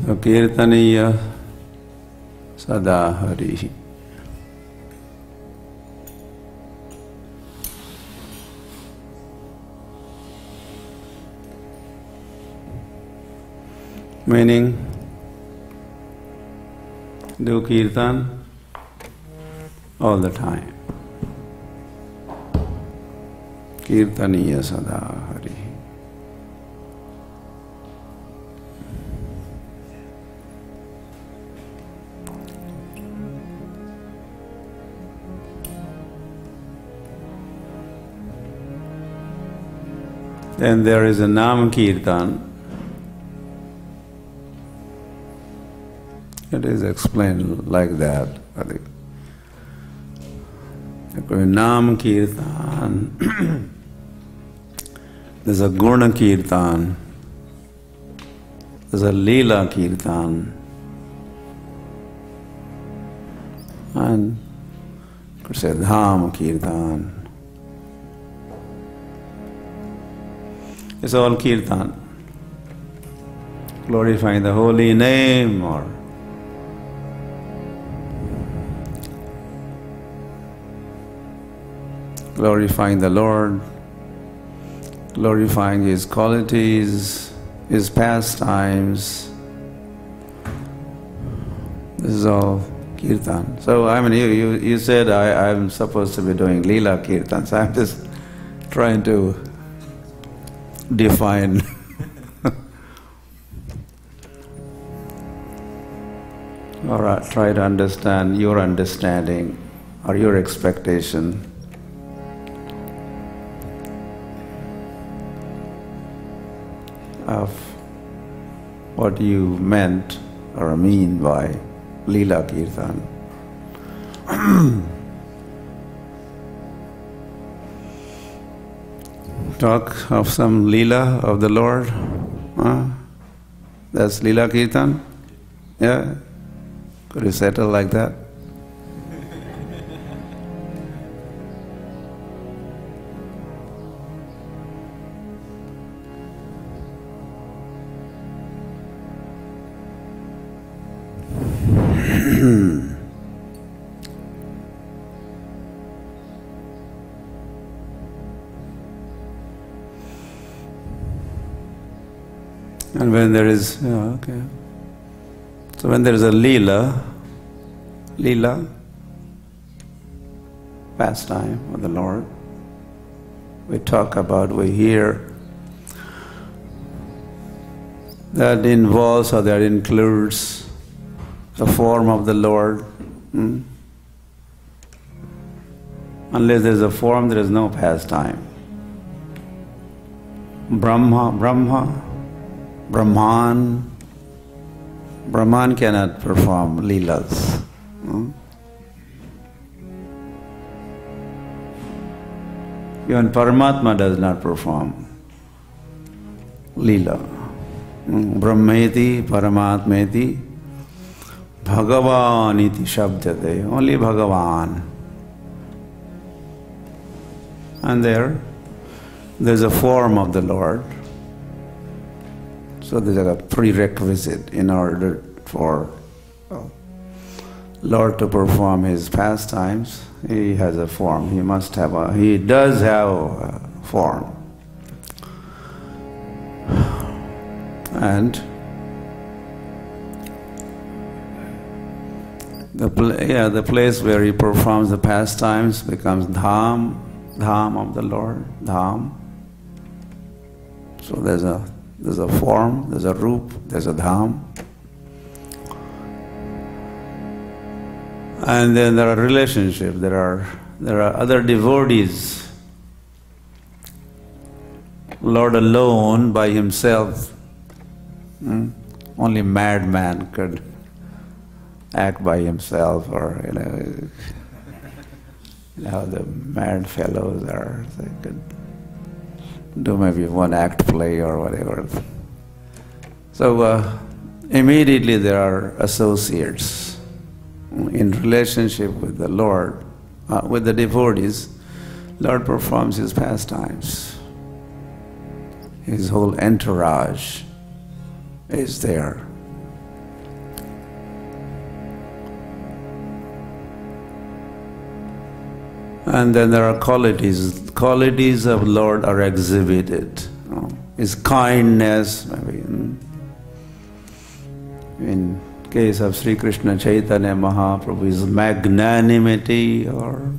So kirtaniya sada hari. Meaning, do kirtan all the time. Kirtaniya sada hari. Then there is a Nam Kirtan. It is explained like that. Nam Kirtan. There's a Guna Kirtan. There's a Leela Kirtan. And could say Dham Kirtan. It's all kirtan, glorifying the holy name or glorifying the Lord, glorifying His qualities, His pastimes. This is all kirtan. So I mean, you said I'm supposed to be doing Leela kirtan, so I'm just trying to define or try to understand your understanding or your expectation of what you meant or mean by Leela Kirtan. Talk of some Leela of the Lord. That's Leela Kirtan? Yeah? Could you settle like that? And when there is, okay. So when there is a Leela, pastime of the Lord, we hear that involves or that includes the form of the Lord. Unless there is a form, there is no pastime. Brahman cannot perform Leelas. Even Paramatma does not perform Leela. Brahmeti, Paramatmeti, Bhagavan iti shabdate. Only Bhagavan. And there's a form of the Lord. So there's a prerequisite in order for Lord to perform His pastimes. He has a form. He does have a form. And the place where He performs the pastimes becomes Dham of the Lord, Dham. So there's a form, there's a roop, there's a dham. And then there are relationships, there are other devotees. Lord alone by Himself, only madman could act by himself, or the mad fellows are, they could do maybe one act play or whatever. So immediately there are associates in relationship with the Lord, with the devotees. Lord performs His pastimes. His whole entourage is there. And then there are qualities. Qualities of Lord are exhibited. His kindness, maybe in case of Sri Krishna Chaitanya Mahaprabhu, his magnanimity, or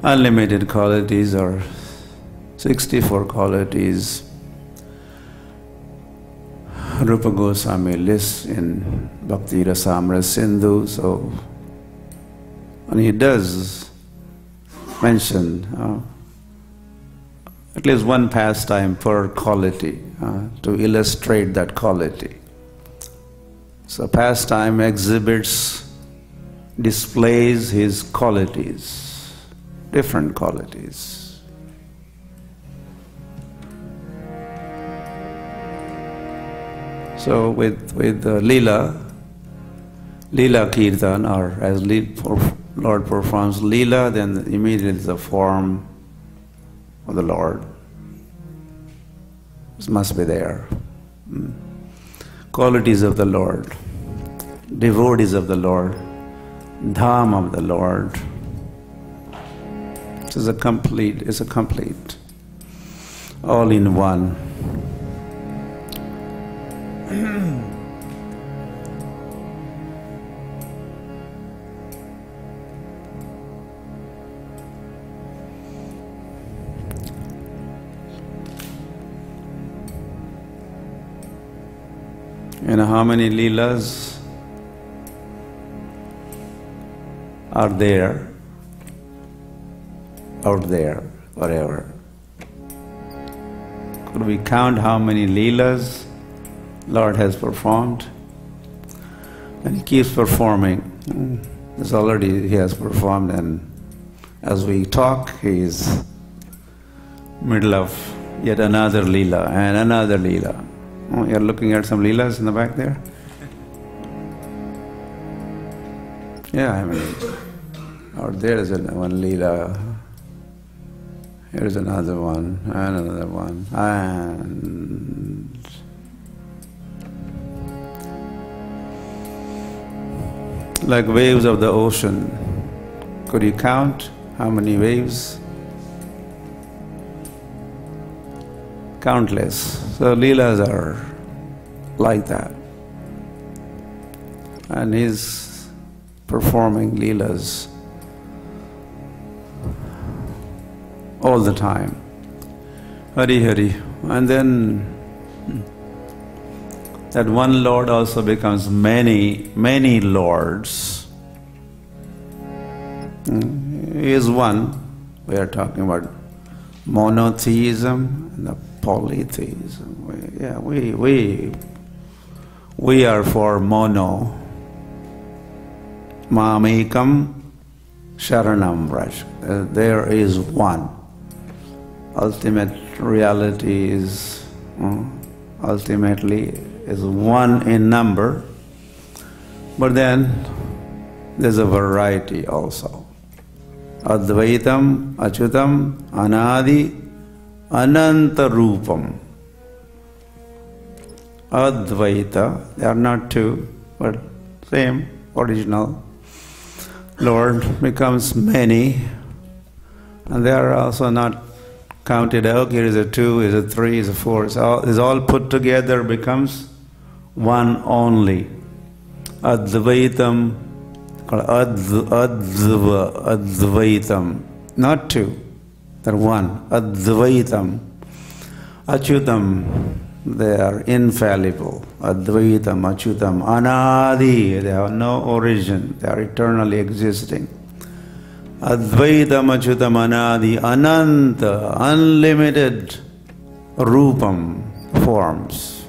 unlimited qualities, or 64 qualities. Rupa Goswami lists in Bhakti Rasamrita Sindhu, so, and he does mention at least one pastime per quality to illustrate that quality. So pastime exhibits, displays his qualities, different qualities. So with Leela kirtan, or as Lord performs Leela, then immediately the form of the Lord must be there. Qualities of the Lord, devotees of the Lord, dham of the Lord. It's a complete, all in one. You know how many Leelas are there, out there, whatever? Could we count how many Leelas Lord has performed? And He keeps performing. He has performed, and as we talk, He is middle of yet another Leela and another Leela. Oh, you're looking at some Leelas in the back there? Yeah, I mean, out there is one Leela. Here's another one, and another one, and like waves of the ocean. Could you count how many waves? Countless. So Leelas are like that. And He's performing Leelas all the time. Hari Hari. And then that one Lord also becomes many, many Lords. He is one. We are talking about monotheism and the polytheism. We are for mono. Mamekam Sharanam Vraj. There is one. Ultimate reality is ultimately is one in number, but then there's a variety also. Advaitam, Achyutam, Anadi, Ananta Rupam. Advaita, they are not two, but same, original. Lord becomes many, and they are also not counted out. Here is a two, is a three, is a four. It's all put together becomes one only. Advaitam, called Advaitam, not two, they're one. Advaitam. Achyutam, they are infallible. Advaitam, Achyutam, Anadi, they have no origin, they are eternally existing. Advaitam, Achyutam, Anadi, Ananta, unlimited Rupam, forms.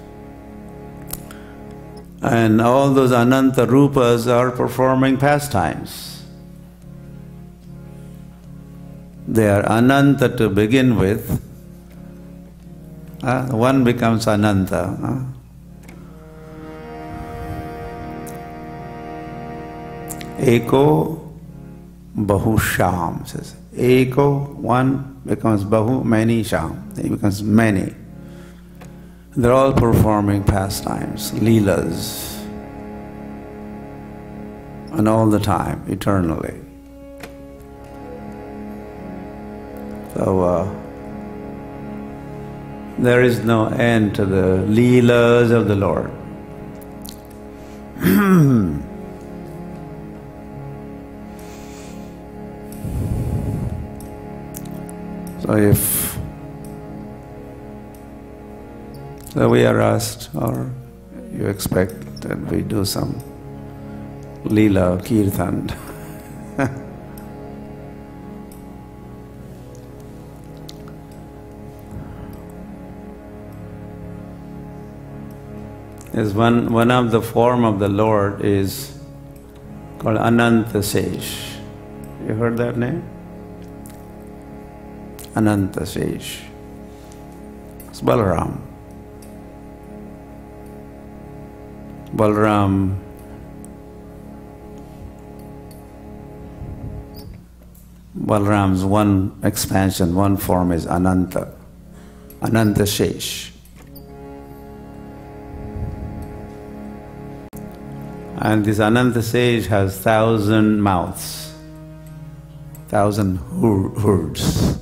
And all those Ananta Rupas are performing pastimes. They are Ananta to begin with. One becomes Ananta. Eko Bahusham says. Eko, one, becomes Bahu, many Sham. It becomes many. They're all performing pastimes, Leelas. and all the time, eternally. So there is no end to the Leelas of the Lord. So if we are asked, or you expect that we do some Leela kirtan, is one of the form of the Lord is called Anantha Sage. You heard that name? Anantha Sage. It's Balaram. Balaram's one expansion, one form is Anantha Sage. And this Anantha Sage has 1,000 mouths, 1,000 hoods.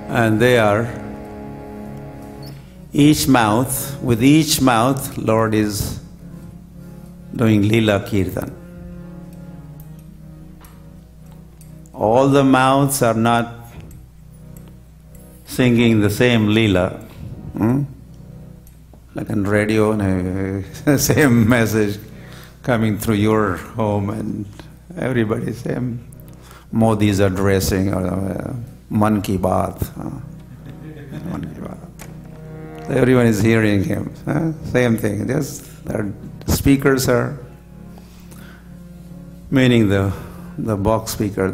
And they are, with each mouth, Lord is doing Leela Kirtan. All the mouths are not singing the same Leela. Like on radio, same message coming through your home, and everybody same. Modi's addressing, or Man Ki Baat. Man Ki Baat. So everyone is hearing him. Same thing. Just the speakers are, meaning the box speaker,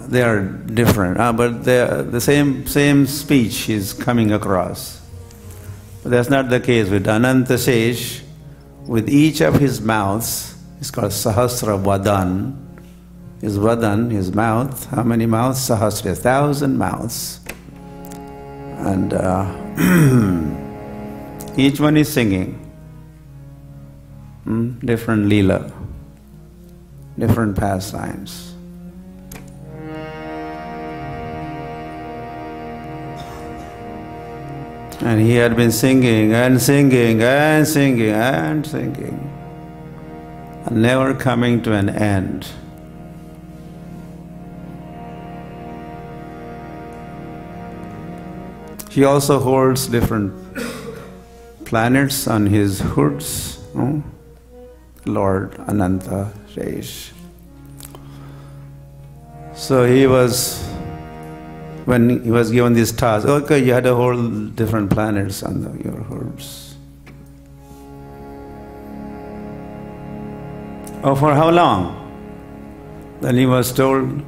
they are different, but the same speech is coming across. But that's not the case with Anantha Sage. With each of his mouths, it's called Sahasra Vadan. His Vadan, his mouth, how many mouths? Sahasra, 1,000 mouths. And each one is singing different Leela, different pastimes. And he had been singing and singing and singing and singing, and never coming to an end. He also holds different planets on his hoods, Lord Anantha Sage. So he was, when he was given this task, okay, you had to hold different planets on your hoods. Oh, for how long? Then he was told,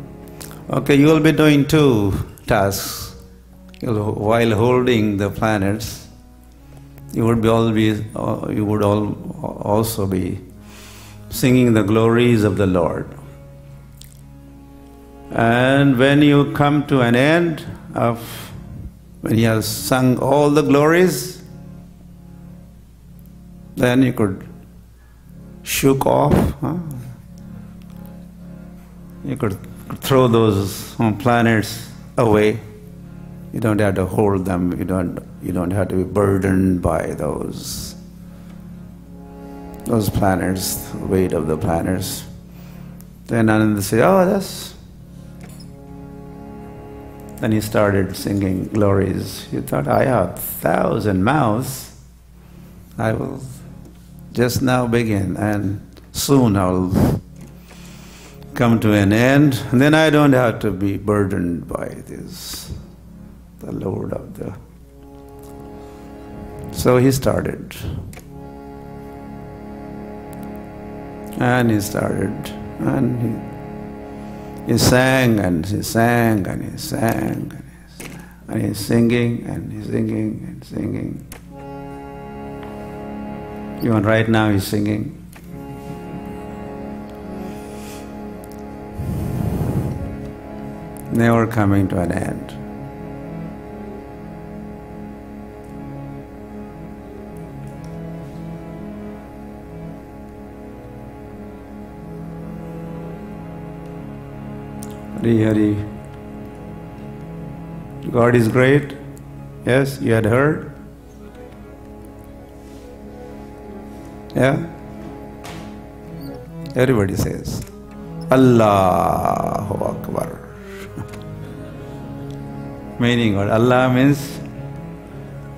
okay, you will be doing 2 tasks. While holding the planets, you would also be singing the glories of the Lord. And when you come to an end of, when he has sung all the glories, then you could shook off. You could throw those planets away. You don't have to hold them. You don't have to be burdened by those planets, the weight of the planets. Then Ananda said, oh, that's. Then he started singing glories. He thought, I have 1,000 mouths. I will just now begin, and soon I'll come to an end. And then I don't have to be burdened by this. The Lord of the... So he started. And he started. And he sang and he sang and he sang and he sang. And he's singing and he's singing and singing. Even right now he's singing. Never coming to an end. Hari Hari. God is great. Yes, you had heard? Yeah? Everybody says, Allahu Akbar. Meaning what? Allah means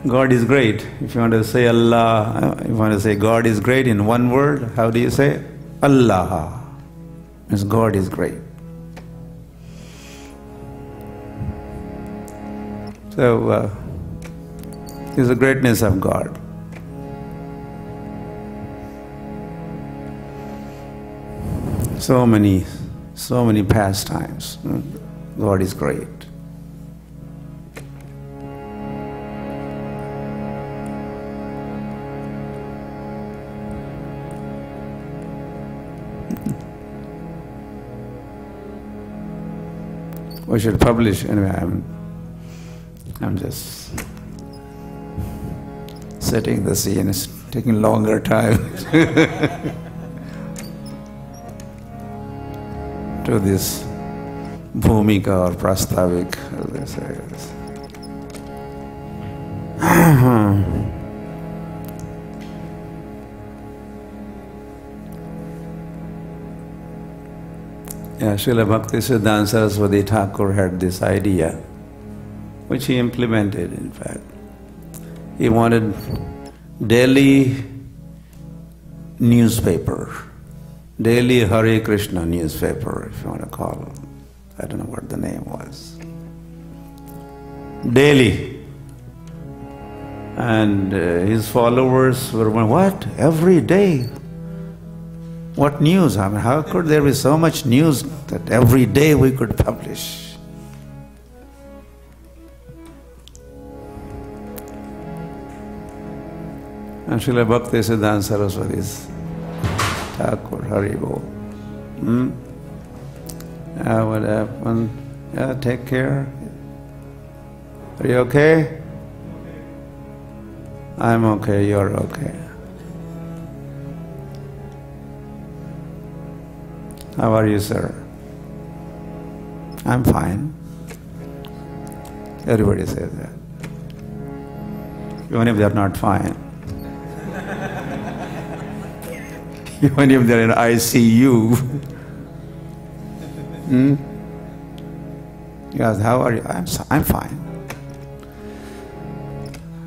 God is great. If you want to say Allah, if you want to say God is great in one word, how do you say? Allah. Means God is great. So, this is the greatness of God. So many pastimes. God is great. We should publish. Anyway, I'm just setting the scene. It's taking longer time to this bhumika or prastavik, as they say. Yeah, Srila Bhaktivedanta Swami Thakur had this idea, which he implemented, in fact. He wanted daily newspaper, daily Hare Krishna newspaper, if you want to call it. I don't know what the name was. Daily. And his followers were going, what? Every day? What news? I mean, how could there be so much news that every day we could publish? And Srila Bhaktivedanta Saraswati's Thakur, Haribo. Yeah, what happened? Yeah, take care. Are you okay? I'm okay, you're okay. How are you, sir? I'm fine. Everybody says that. Even if they're not fine. Even if they're in ICU. Yes, how are you? I'm fine.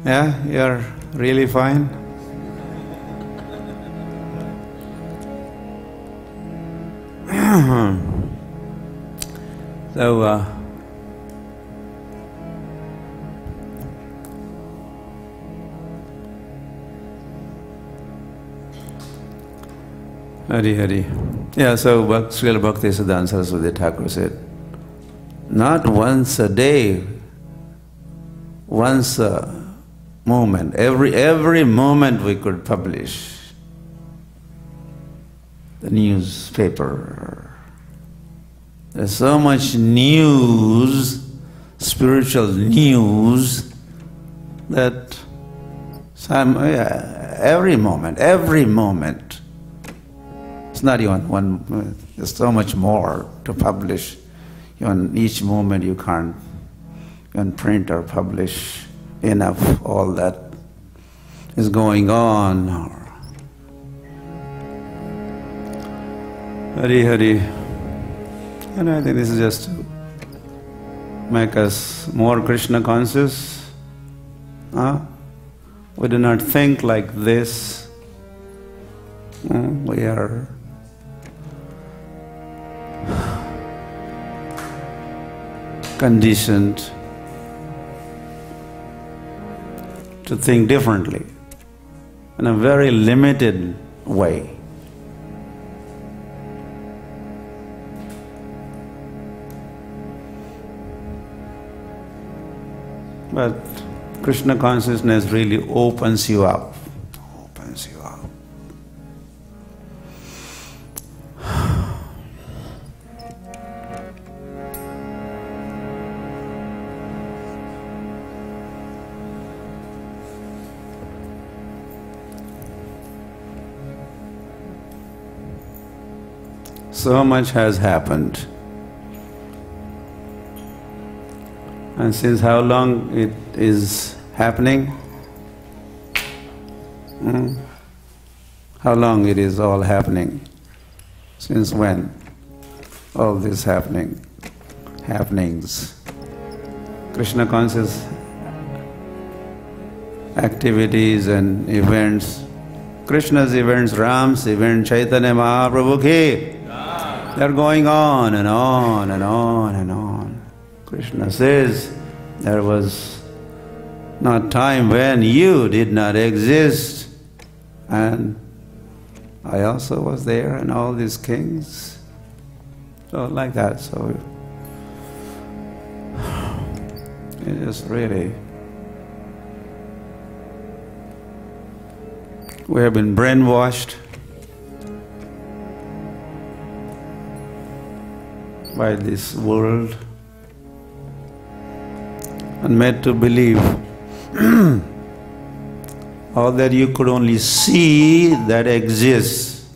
Yeah, you're really fine? So, Hari Hari. Yeah, so Srila Bhaktivedanta Saraswati Thakur said, not once a day, once a moment, every moment we could publish the newspaper. There's so much news, spiritual news, that every moment, it's not even one, there's so much more to publish. Even each moment you can't even print or publish enough, all that is going on. Hari Hari. And I think this is just to make us more Krishna conscious. We do not think like this. We are conditioned to think differently in a very limited way. But Krishna consciousness really opens you up. Opens you up. So much has happened. And since how long it is happening? How long it is all happening? Since when? All this happenings. Krishna conscious activities and events. Krishna's events, Ram's event, Chaitanya Mahaprabhu ki. They're going on and on and on and on. Krishna says, there was not time when you did not exist, and I also was there, and all these kings. So like that, so it is really, we have been brainwashed by this world and made to believe all that you could only see that exists.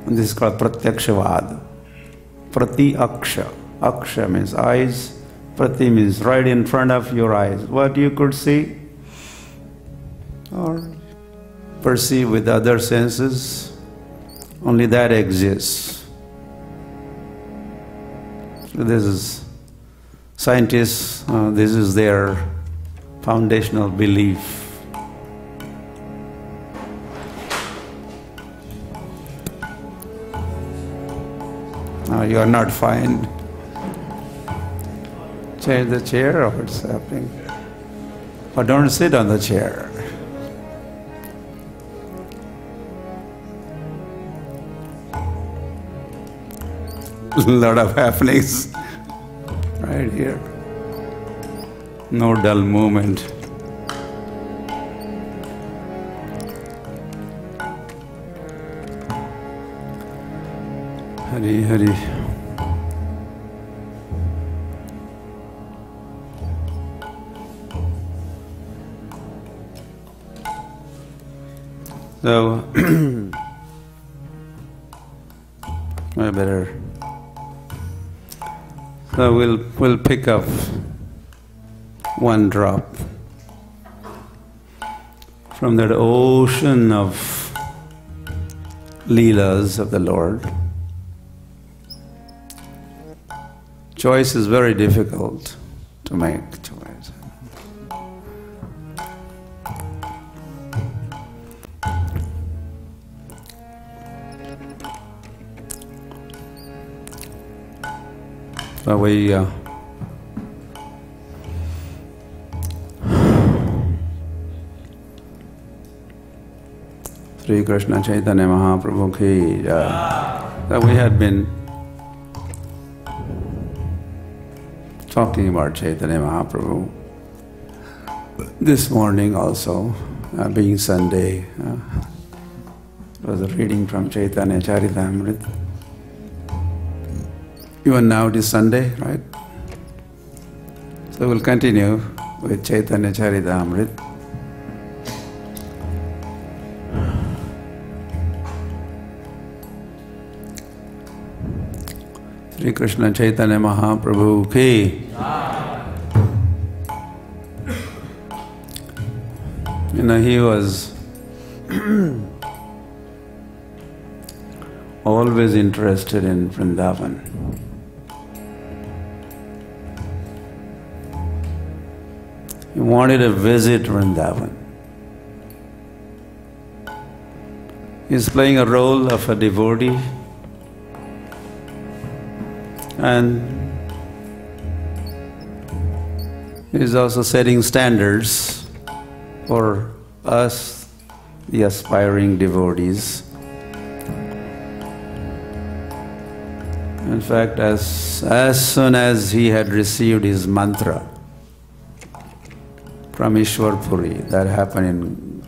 And this is called pratyakshavad. Prati-aksha. Aksha means eyes, prati means right in front of your eyes. What you could see or perceive with other senses, only that exists. So this is scientists, this is their foundational belief. Now you are not fine. Change the chair or what's happening? Or don't sit on the chair. Lot of happenings right here. No dull movement. Hari Hari. So I better. So we'll pick up one drop from that ocean of Leelas of the Lord. Choice is very difficult to make choice. So we Sri Krishna Chaitanya Mahaprabhu ki jai. So we had been talking about Chaitanya Mahaprabhu this morning also, being Sunday. It was a reading from Chaitanya Charitamrita. Even now it is Sunday, right? So we'll continue with Chaitanya Charitamrita. Sri Krishna Chaitanya Mahaprabhu ki. You know, he was always interested in Vrindavan. He wanted to visit Vrindavan. He's playing a role of a devotee and he's also setting standards for us, the aspiring devotees. In fact, as soon as he had received his mantra from Ishwarpuri, that happened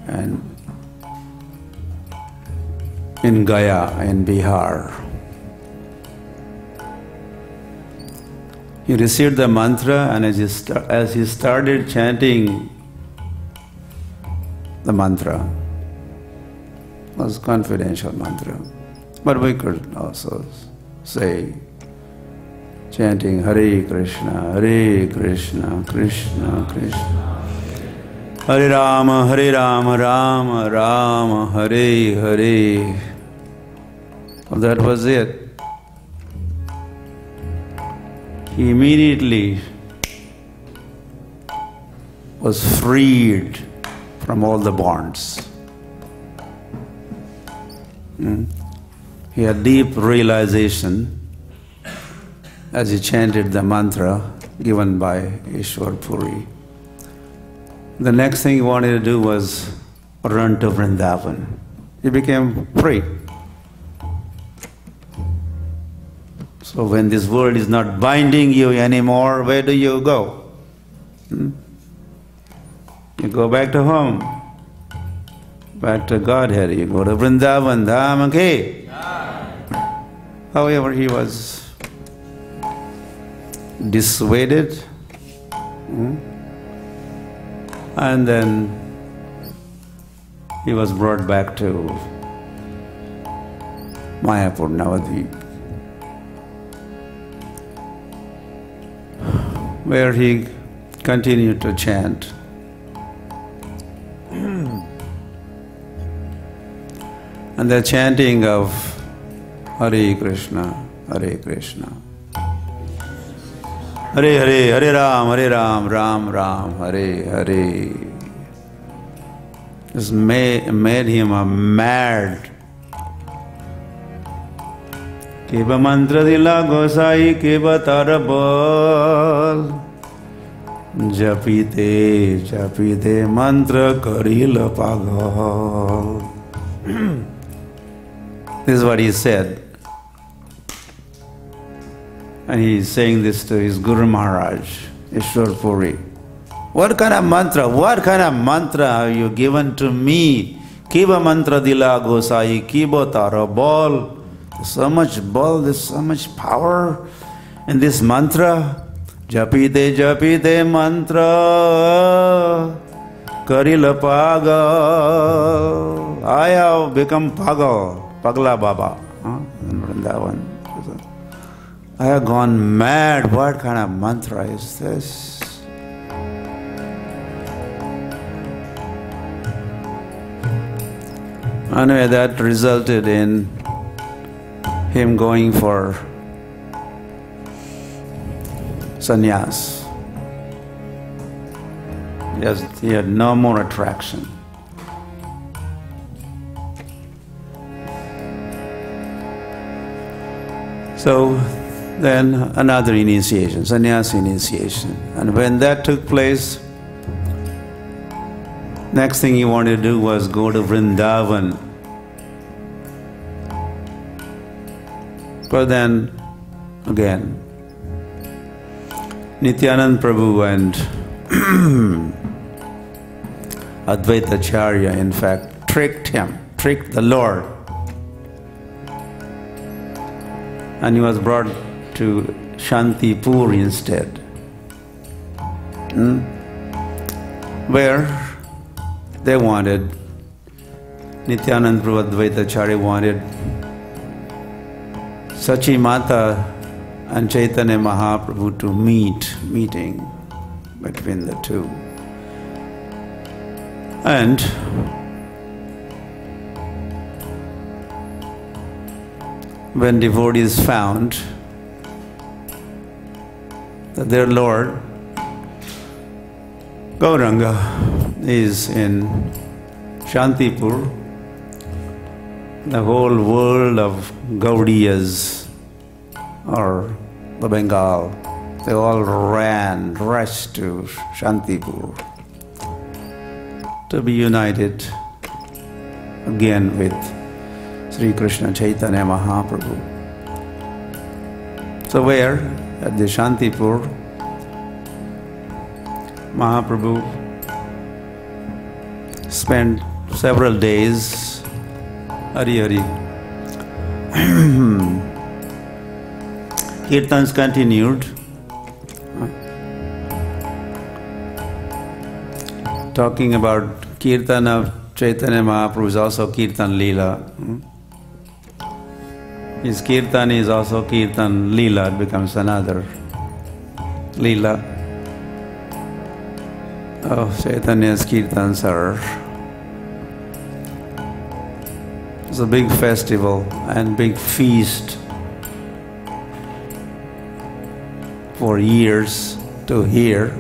in Gaya, in Bihar. He received the mantra, and as he started chanting the mantra, it was confidential mantra, but we could also say chanting Hare Krishna, Krishna Krishna, Hare Rama, Rama Rama, Hare Hare. Well, that was it. He immediately was freed from all the bonds. He had deep realization as he chanted the mantra given by Ishwar Puri. The next thing he wanted to do was run to Vrindavan. He became free. So when this world is not binding you anymore, where do you go? You go back to home, back to Godhead. You go to Vrindavan, Dham Ke. However, he was dissuaded, and then he was brought back to Mayapur, Navadvip, where he continued to chant. And the chanting of Hare Krishna, Hare Krishna, Hare Hare, Hare Ram, Ram Ram, Hare Hare, just made him a mad. Keba mantra dila gosai, keba tarabal, japite mantra karila pagal. This is what he said. And he is saying this to his Guru Maharaj, Ishwar Puri. What kind of mantra have you given to me? Kiva mantra dila gosai, kibo tara ball. There's so much ball, there's so much power in this mantra. Japite mantra karila pagal. I have become pagal, Pagla Baba, in Vrindavan. I have gone mad. What kind of mantra is this? Anyway, that resulted in him going for sannyas. Yes, he had no more attraction. So then another initiation, sannyas initiation. And when that took place, next thing he wanted to do was go to Vrindavan. But then, again, Nityananda Prabhu and Advaita Acharya, in fact, tricked the Lord. And he was brought to Shantipur instead, where they wanted, Nityananda Prabhu, Advaita Acharya wanted Sachi Mata and Chaitanya Mahaprabhu to meeting between the two. And when devotees found that their Lord Gauranga is in Shantipur, the whole world of Gaudiyas or the Bengal, they all rushed to Shantipur to be united again with Sri Krishna Chaitanya Mahaprabhu. So where? At the Shantipur, Mahaprabhu spent several days, Hari. Kirtans continued, talking about kirtan of Chaitanya Mahaprabhu is also kirtan Leela. His kirtan is also kirtan, Leela, it becomes another Leela. Oh, Chaitanya's kirtans are... It's a big festival and big feast for years to hear.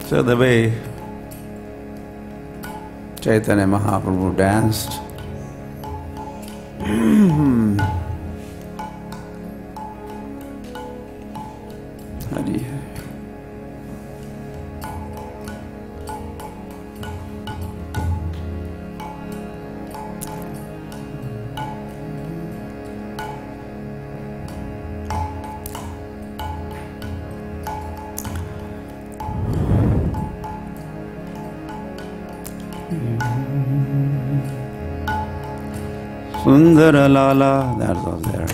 So the way Chaitanya Mahaprabhu danced, Hari. Sundara Lala, that was there.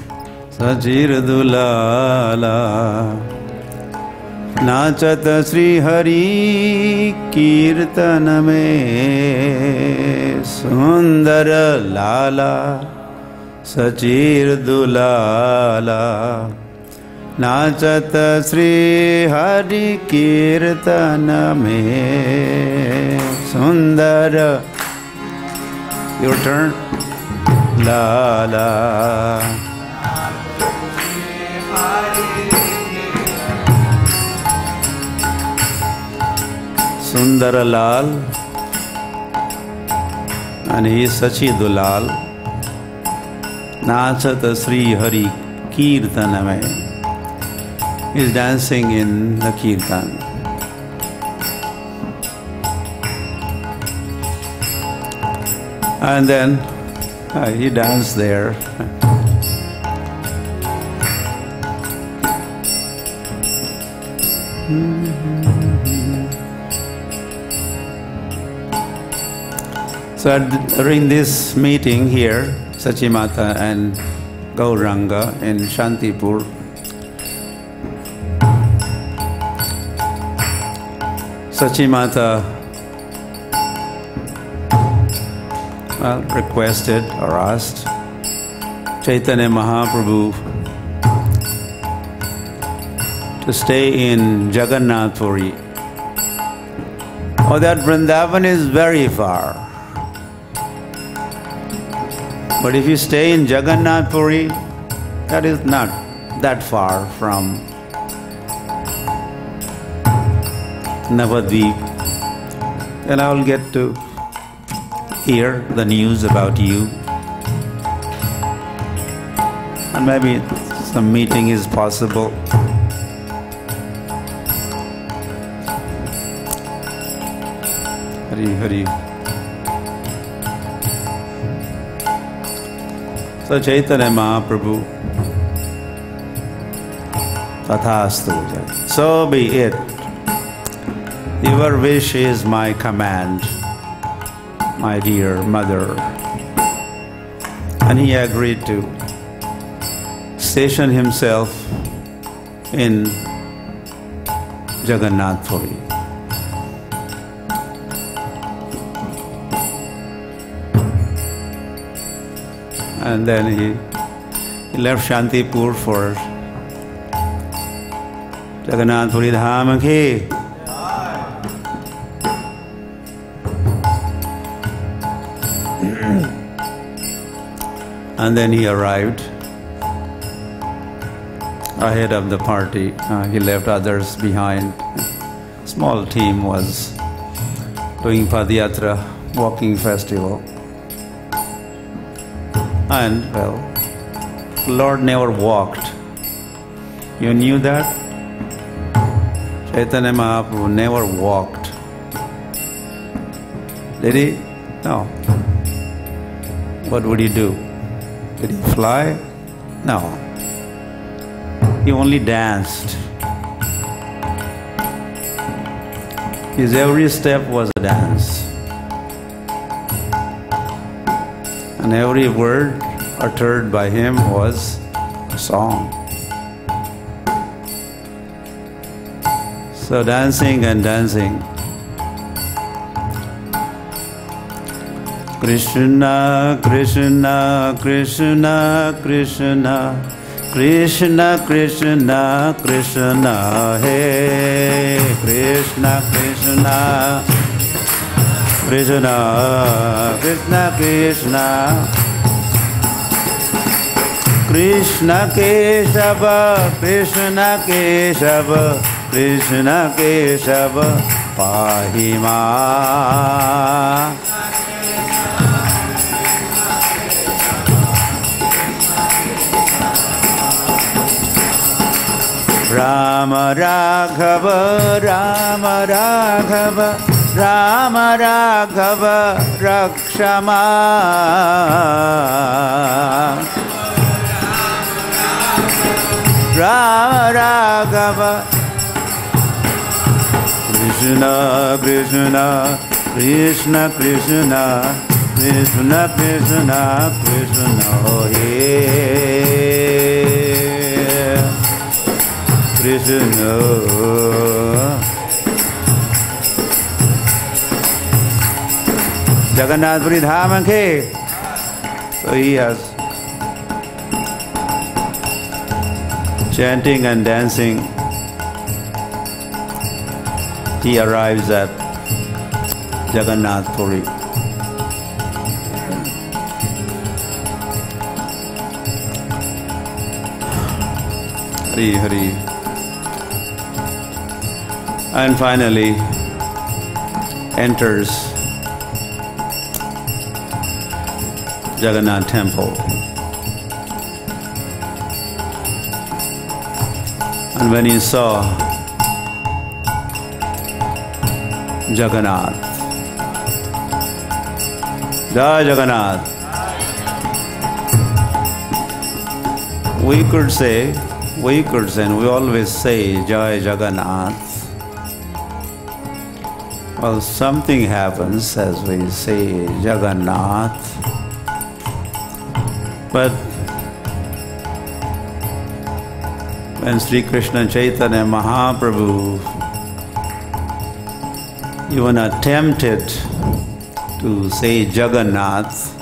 Sachirdulala Nachata Sri Hari Kirtana me Sundara Lala Sachirdulala Nachata Sri Hari Kirtana me Sundara. Your turn. Lala Sundara Lal, and he is Sachidulal. Nachata Sri Hari Kirtaname. He is dancing in the kirtan. And then he danced there. So during this meeting here, Sachimata and Gauranga in Shantipur, Sachimata requested or asked Chaitanya Mahaprabhu to stay in Jagannath Puri. Oh, that Vrindavan is very far. But if you stay in Jagannath Puri, that is not that far from Navadvip. Then I will get to hear the news about you. And maybe some meeting is possible. Hari Hari. So Chaitanya Mahaprabhu, Tathastu, so be it. Your wish is my command, my dear mother. And he agreed to station himself in Jagannath Puri. And then he left Shantipur for Jagannath Puri Dham ki. And then he arrived ahead of the party. He left others behind. Small team was doing Padayatra, walking festival. And, well, Lord never walked. You knew that? Chaitanya Mahaprabhu never walked. Did he? No. What would he do? Did he fly? No. He only danced. His every step was a dance. And every word uttered by him was a song. So dancing and dancing. Krishna, Krishna, Krishna, Krishna, Krishna, Krishna, Krishna, Hey, Krishna, Krishna, Krishna, Krishna, Krishna, Krishna Keshava, Krishna Keshava, Krishna Keshava, Pahima. Rama Raghava, Rama Raghava, Rama Raghava, Rakshama. Rama Raghava, Krishna Krishna, Krishna Krishna, Krishna Krishna, Krishna, Hey Krishna. Jagannath Puri Dham ke. So he has chanting and dancing. He arrives at Jagannath Puri. Hari Hari. And finally enters Jagannath temple. And when he saw Jagannath, Jai Jagannath, we could say, and we always say Jai Jagannath. Well, something happens as we say Jagannath, but when Sri Krishna Chaitanya Mahaprabhu even attempted to say Jagannath,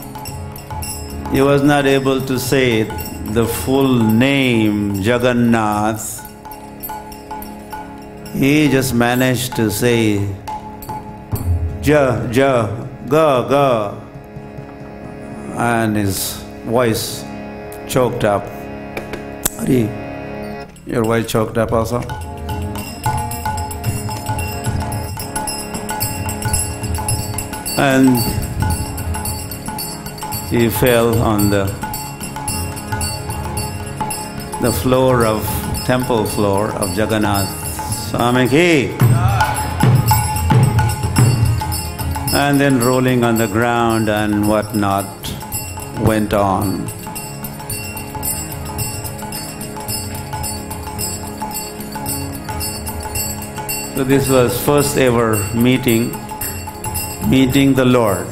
he was not able to say the full name Jagannath. He just managed to say Ja, Ja, Ga, Ga, and his voice choked up. Hari, your voice choked up also? And he fell on the floor of, temple floor of Jagannath Swami ki. And then rolling on the ground and whatnot went on. So this was first ever meeting the Lord,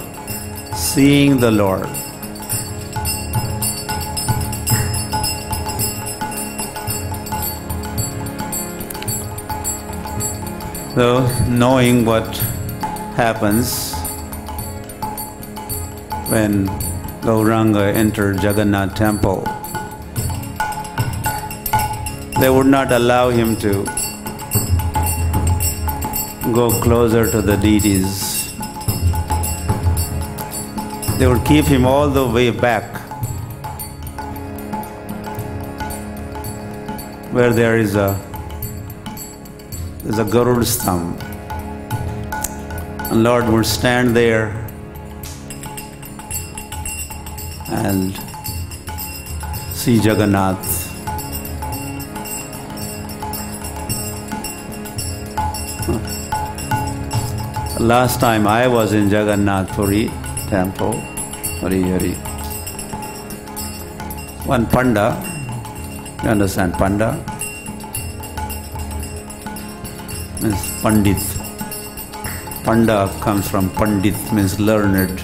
seeing the Lord. So knowing what happens when Gauranga entered Jagannath temple, they would not allow him to go closer to the deities. They would keep him all the way back where there is a Garuda Stambha. And Lord would stand there and see Jagannath. Last time I was in Jagannath Puri temple, Hari Hari. One Panda, you understand Panda? Means Pandit. Panda comes from Pandit, means learned.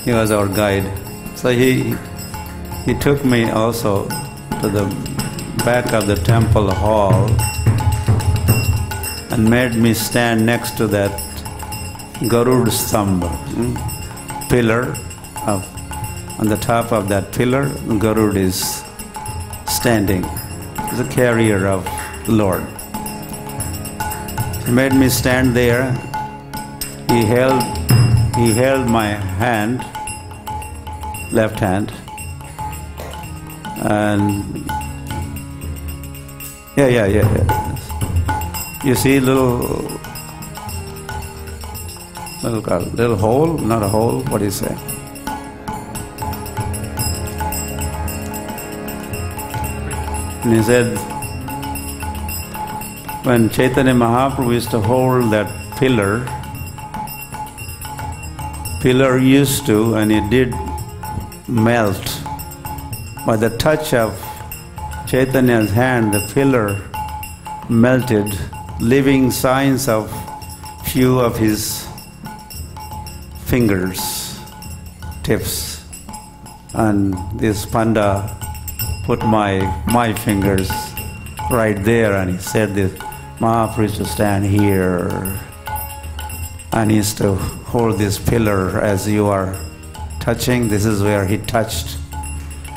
He was our guide. So he took me also to the back of the temple hall and made me stand next to that Garuda Stambha. pillar. On the top of that pillar, Garud is standing. He's a carrier of the Lord. He made me stand there. He held my hand, left hand, and yeah. You see little hole, not a hole. What do you say? And he said, when Chaitanya Mahaprabhu used to hold that pillar used to, and it did melt. By the touch of Chaitanya's hand, the pillar melted, leaving signs of few of his fingers, tips. And this Panda put my fingers right there, and he said this, Mahaprabhu used to stand here and he used to hold this pillar as you are touching. This is where he touched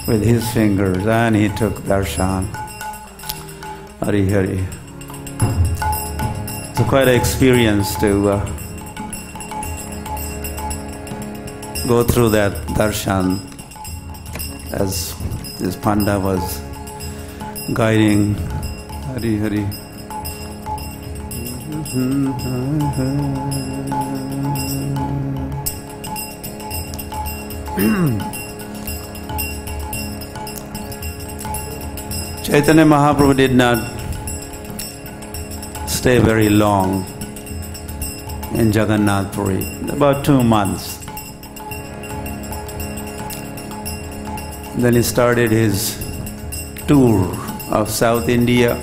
with his fingers, and he took darshan. Hari Hari. It's quite an experience to go through that darshan as this Panda was guiding. Hari Hari. Chaitanya Mahaprabhu did not stay very long in Jagannath Puri, about 2 months. Then he started his tour of South India.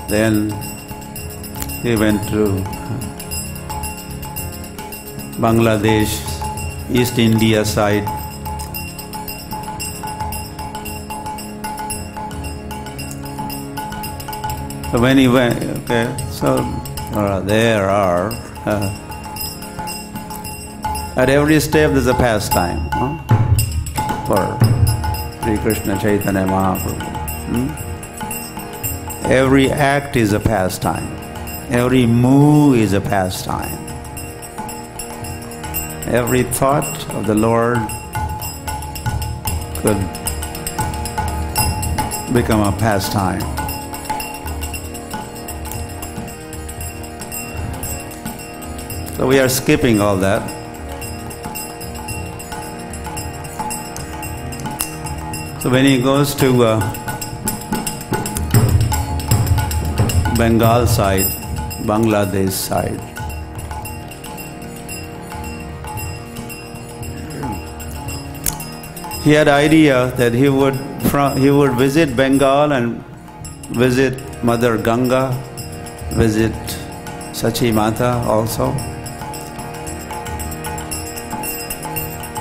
Then he went to Bangladesh, East India side. So when he went, there are, at every step there's a pastime for Sri Krishna Chaitanya Mahaprabhu. Every act is a pastime. Every move is a pastime. Every thought of the Lord could become a pastime. So we are skipping all that. So when he goes to Bengal side, Bangladesh side, he had idea that he would visit Bengal and visit Mother Ganga, visit Sachi Mata also.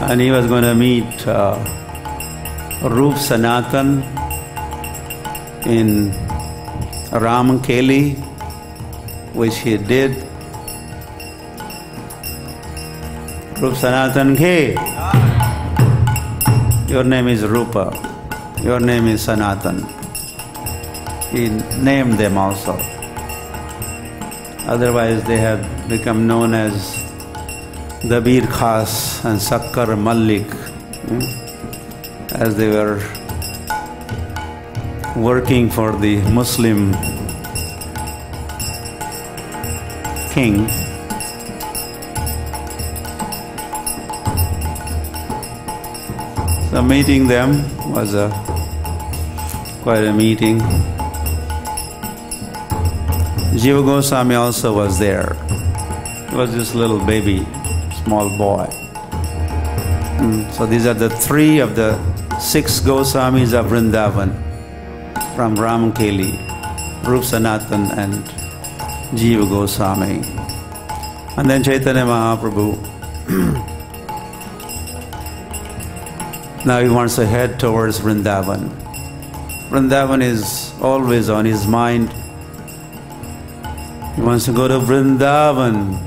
And he was going to meet Rup Sanatan in Ramkeli, which he did. Rup Sanatan Ke, your name is Rupa, your name is Sanatan. He named them also. Otherwise they have become known as Dabir Khas and Sakkar Malik, as they were working for the Muslim king. So meeting them was quite a meeting. Jiva Goswami also was there. He was this little baby, small boy. So these are the 3 of the 6 Goswamis of Vrindavan from Ramkeli, Rup Sanatan and Jiva Goswami. And then Chaitanya Mahaprabhu. Now he wants to head towards Vrindavan. Vrindavan is always on his mind. He wants to go to Vrindavan.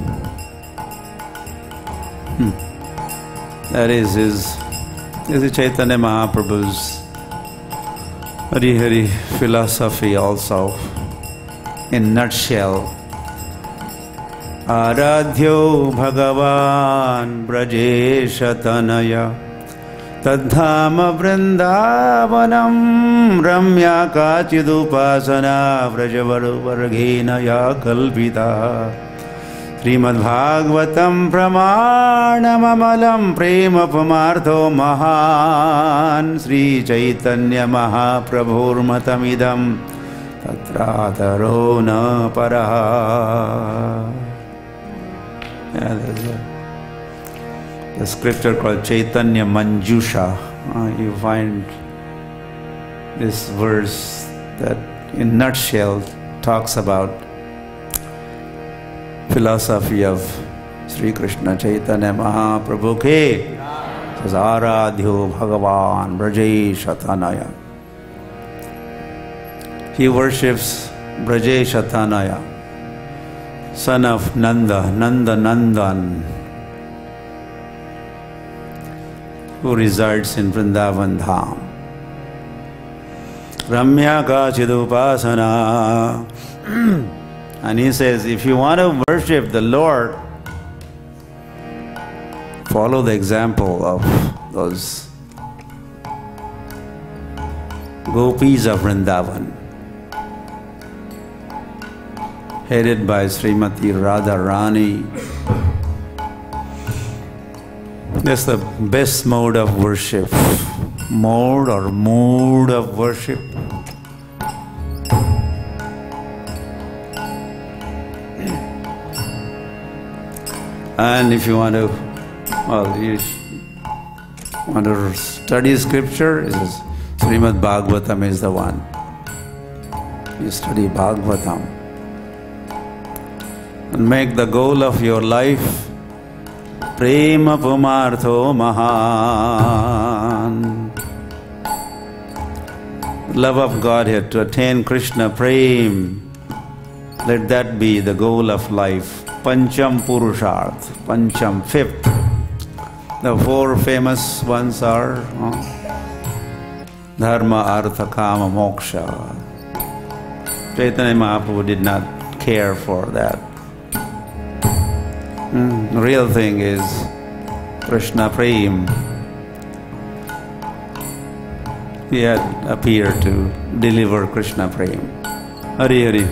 That is Chaitanya Mahaprabhu's Hari philosophy also, in nutshell. Aradhyo Bhagavan Brajesha Tanaya Tadhama Vrindavanam Ramya Kachidupasana Vrajavaru Varghena Ya Kalpita Srimad-Bhagavatam Pramanamamalam Prema Pamartho Mahan Sri Chaitanya Mahaprabhurmatamidam Tatrataro na paraha. Yeah, there's a scripture called Chaitanya Manjusha. You find this verse that in nutshell talks about philosophy of Sri Krishna Chaitanya Mahaprabhu ke. Says Aradhyo Bhagavan Brajesha Tanaya. He worships Brajesha Tanaya, son of Nanda, Nandan, who resides in Vrindavan Dham. Ramya Kachidupasana. And he says, if you want to worship the Lord, follow the example of those gopis of Vrindavan, headed by Srimati Radharani. That's the best mode of worship. Mode or mood of worship. And if you want to, study scripture, Srimad-Bhagavatam is the one. You study Bhagavatam. And make the goal of your life Prema Pumartho Mahan. Love of Godhead, to attain Krishna Prem. Let that be the goal of life. Pancham Purusharth, Pancham, fifth. The four famous ones are Dharma, Artha, Kama, Moksha. Chaitanya Mahaprabhu did not care for that. The real thing is Krishna Prem. He had appeared to deliver Krishna Prem. Hari Hari.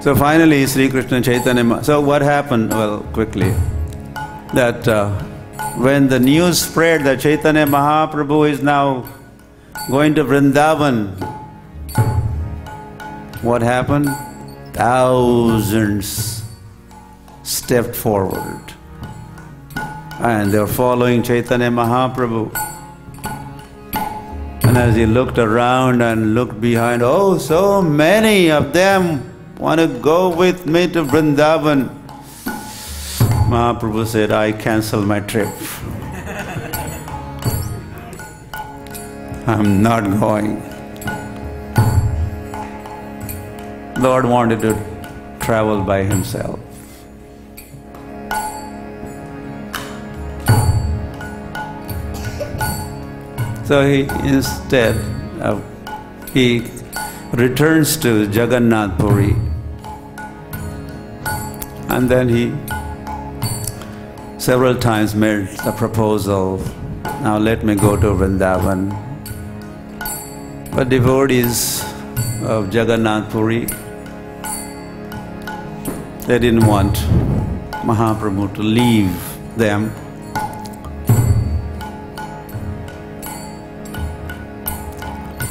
So finally, Sri Krishna Chaitanya. So what happened? Well, quickly, that when the news spread that Chaitanya Mahaprabhu is now going to Vrindavan, what happened? Thousands stepped forward, and they were following Chaitanya Mahaprabhu. And as he looked around and looked behind, oh, so many of them want to go with me to Vrindavan. Mahaprabhu said, I cancel my trip. I'm not going. Lord wanted to travel by himself. So he returns to Jagannath Puri, and then he several times made the proposal, now let me go to Vrindavan. But devotees of Jagannath Puri, they didn't want Mahaprabhu to leave them.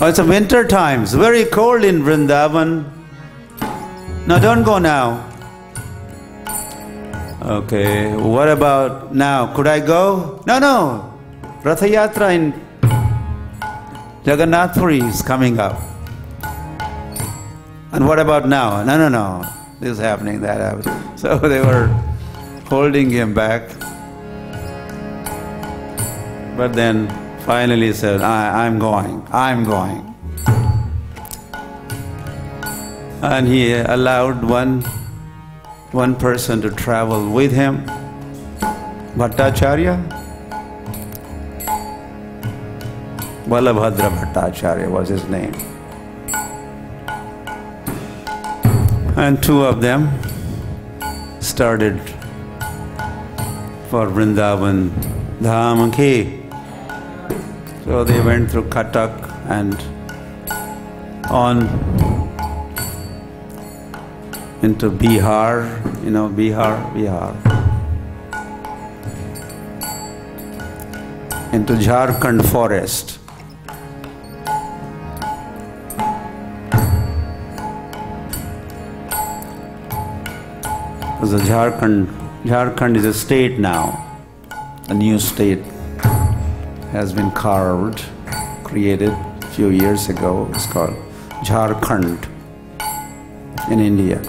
Oh, it's a winter time, it's very cold in Vrindavan. No, don't go now. Okay, what about now? Could I go? No. Ratha Yatra in Jagannath Puri is coming up. And what about now? No. This is happening, that happening. So they were holding him back. But then finally he said, I'm going. And he allowed one person to travel with him, Bhattacharya. Balabhadra Bhattacharya was his name. And two of them started for Vrindavan Dham Ki. So they went through Cuttack and on into Bihar, Bihar. Into Jharkhand forest. Because Jharkhand is a state now. A new state has been carved, created a few years ago. It's called Jharkhand in India.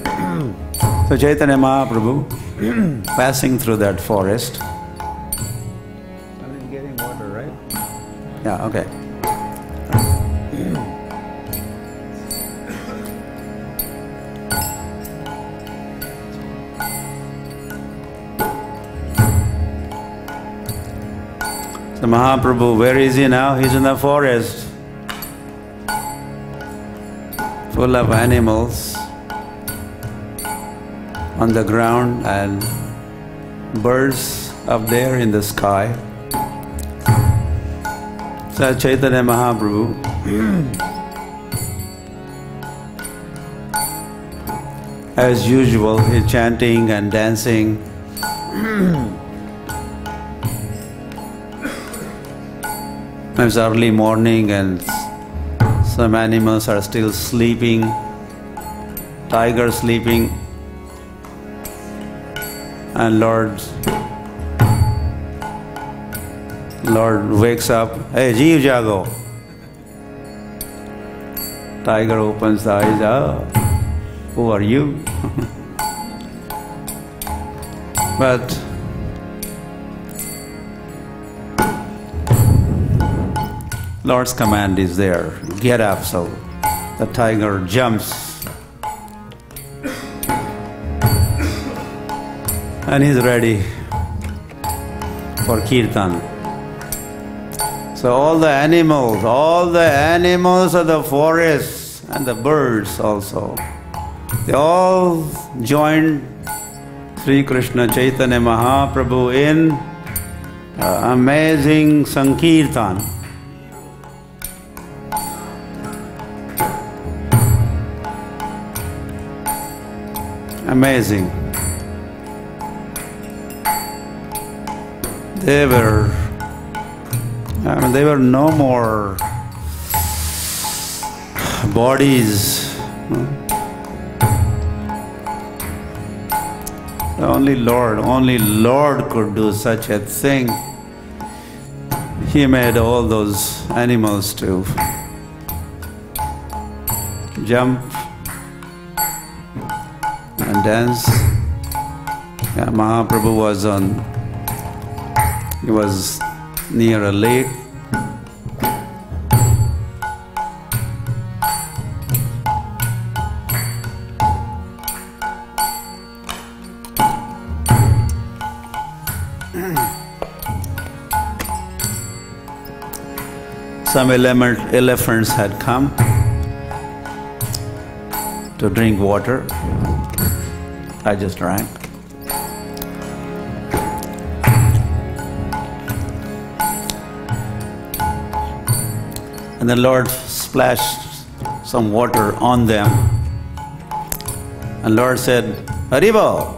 So Chaitanya Mahaprabhu passing through that forest. I'm getting water, right? Yeah, okay. So Mahaprabhu, where is he now? He's in the forest, full of animals on the ground and birds up there in the sky. So Chaitanya Mahaprabhu as usual, he's chanting and dancing. It's early morning and some animals are still sleeping, tiger sleeping, and Lord wakes up, hey, Jeev Jago. Tiger opens the eyes, who are you? But Lord's command is there, get up, so the tiger jumps and he's ready for kirtan. So all the animals of the forest and the birds also, they all joined Sri Krishna Chaitanya Mahaprabhu in amazing Sankirtan. Amazing. They were no more bodies. Only Lord could do such a thing. He made all those animals to jump and dance. Yeah, Mahaprabhu was near a lake. Some elephants had come to drink water. I just drank. And the Lord splashed some water on them. And Lord said, Haribo.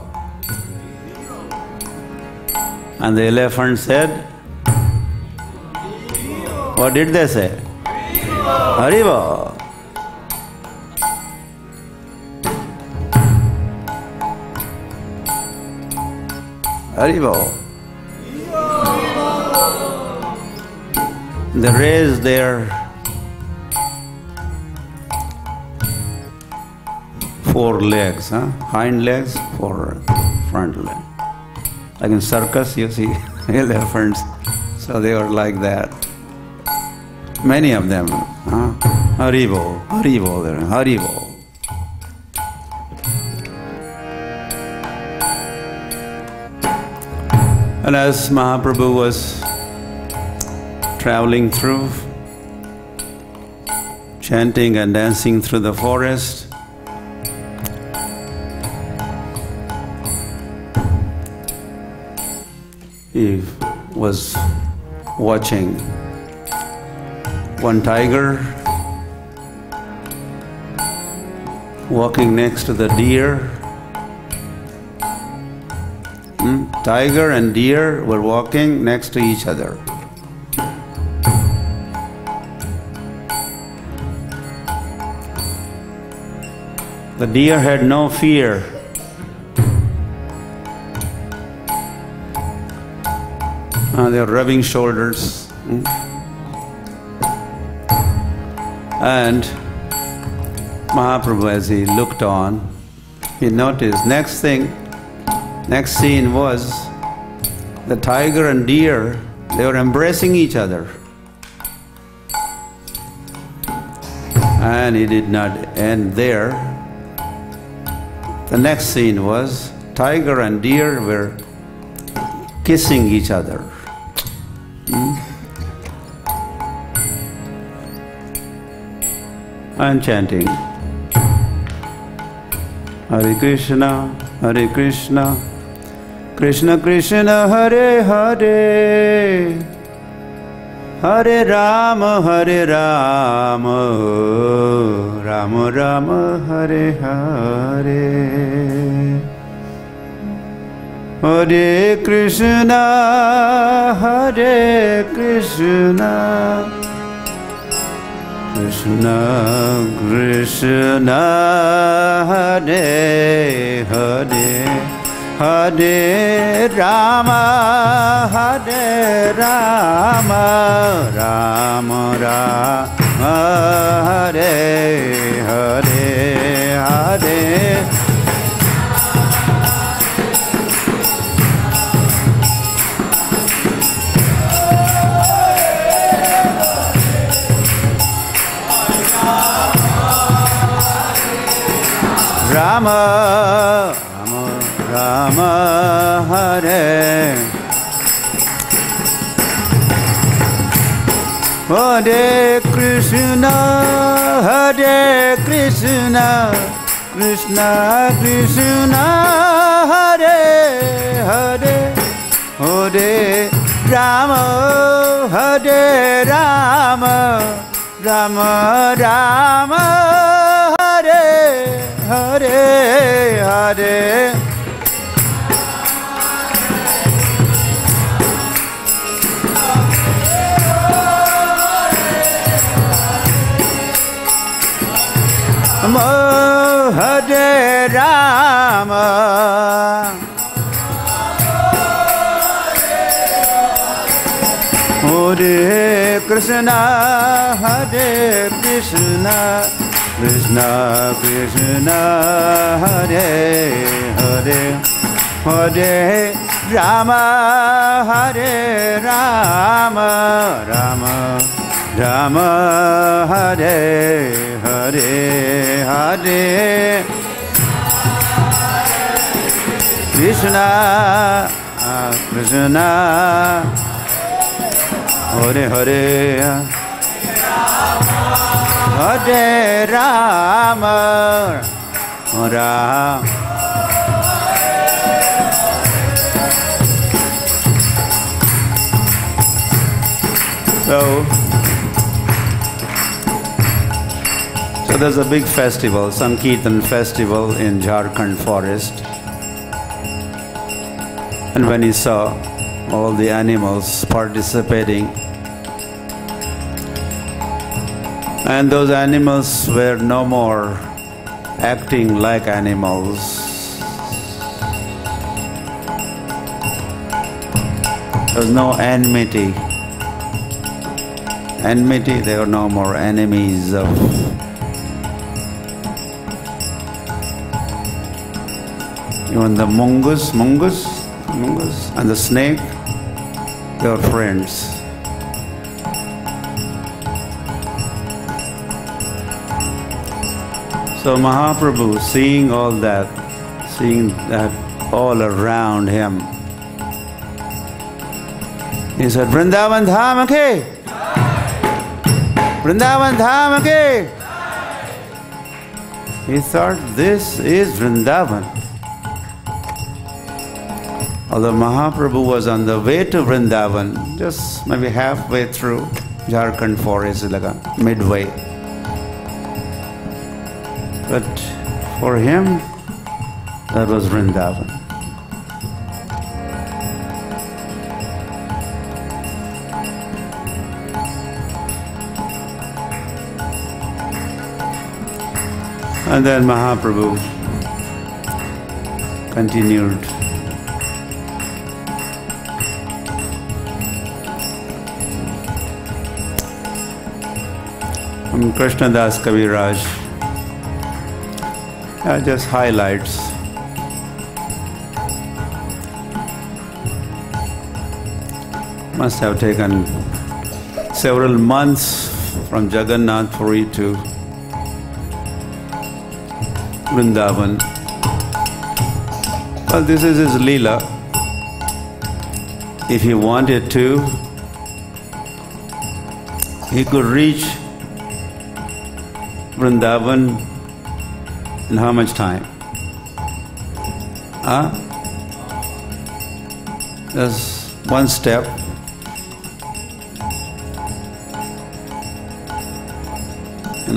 And the elephant said, what did they say? Haribo. Haribo. They raised their four legs, hind legs, four front legs. Like in circus, you see elephants, so they were like that. Many of them, Haribo, Haribo, Haribo. And as Mahaprabhu was traveling through, chanting and dancing through the forest, he was watching one tiger walking next to the deer. Tiger and deer were walking next to each other. The deer had no fear. They were rubbing shoulders. And Mahaprabhu, as he looked on, he noticed next scene was the tiger and deer, they were embracing each other. And it did not end there. The next scene was tiger and deer were kissing each other. And chanting Hare Krishna, Hare Krishna, Krishna Krishna, Hare Hare, Hare Rama, Hare Rama, Rama Rama, Hare Hare, Hare Krishna, Hare Krishna, Krishna Krishna, Hare Hare, Hare Rama, Hare Rama, Rama Rama, Hare Hare, Hare Rama, Rama, Rama, Hare. Hare Krishna, Hare Krishna, Krishna Krishna, Hare Hare, Hare Rama, Hare Rama, Rama Rama, Hare Hare, Hare Hare Rama, Hare Krishna, Hare Krishna, Krishna Krishna, Hare Hare, Hare Rama, Hare Rama, Rama Rama, Hare Hare, Hare Krishna, Krishna, Hare Hare, Hare Rama, Rama. So there's a big festival, Sankirtan festival in Jharkhand forest. And when he saw all the animals participating, and those animals were no more acting like animals. There was no enmity. They were no more enemies of. Even the mongoose and the snake, they were friends. So Mahaprabhu, seeing that all around him, He said, Vrindavan Dham ke? Vrindavan Dham ke? He thought, this is Vrindavan. Although Mahaprabhu was on the way to Vrindavan, just maybe halfway through Jharkhand forest, like a midway. But for him, that was Vrindavan. And then Mahaprabhu continued. From Krishna Das Kaviraj, just highlights. Must have taken several months from Jagannath Puri to Vrindavan. Well, this is his Leela. If he wanted to, he could reach Vrindavan in how much time? Just one step.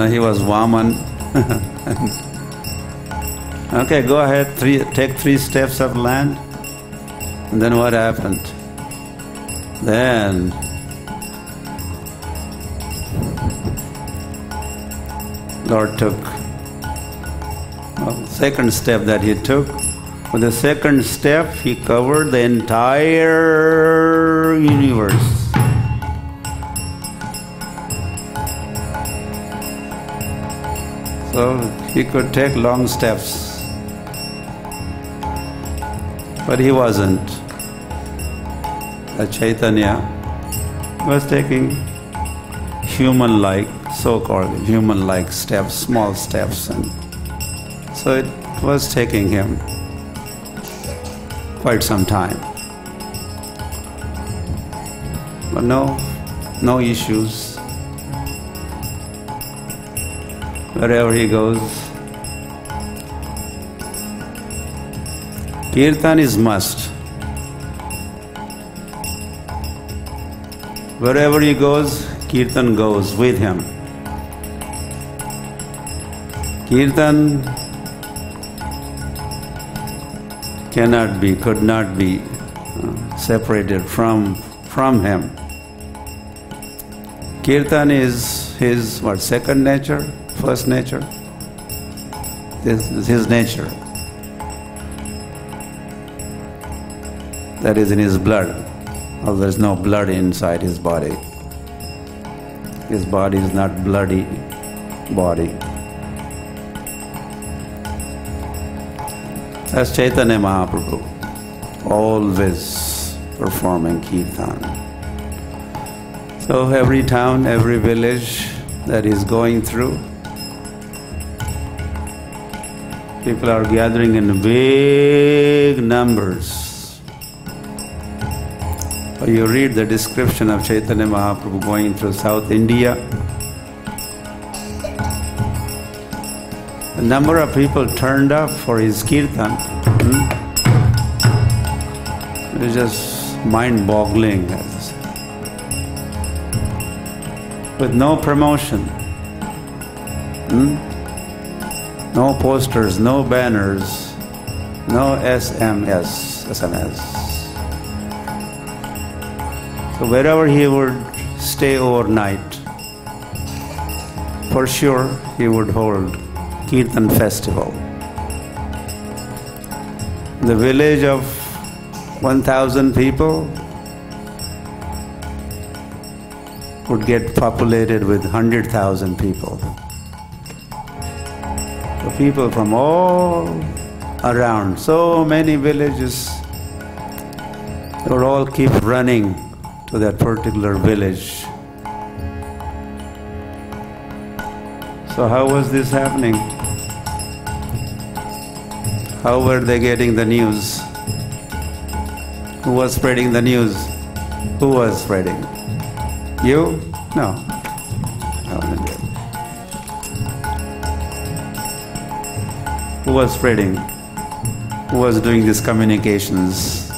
He was Vaman. Okay, go ahead, take 3 steps of land. And then what happened? Then Lord took, second step that he took. With the second step, he covered the entire universe. So he could take long steps. But he wasn't. The Chaitanya was taking human-like, so-called human-like steps, small steps, and so it was taking him quite some time. But no issues. Wherever he goes, kirtan is must. Wherever he goes, kirtan goes with him. Kirtan cannot be, could not be separated from him. Kirtan is his second nature, first nature? This is his nature. That is in his blood. Although there is no blood inside his body. His body is not bloody body. That's Chaitanya Mahaprabhu, always performing kirtan. So every town, every village that he's going through, people are gathering in big numbers. You read the description of Chaitanya Mahaprabhu going through South India. The number of people turned up for his kirtan is just mind-boggling. With no promotion, no posters, no banners, no SMS. So wherever he would stay overnight, for sure he would hold Kirtan Festival. The village of 1,000 people would get populated with 100,000 people. So people from all around, so many villages, they would all keep running to that particular village. So how was this happening? How were they getting the news? Who was spreading the news? Who was spreading? You? No. No, no, no. Who was spreading? Who was doing these communications?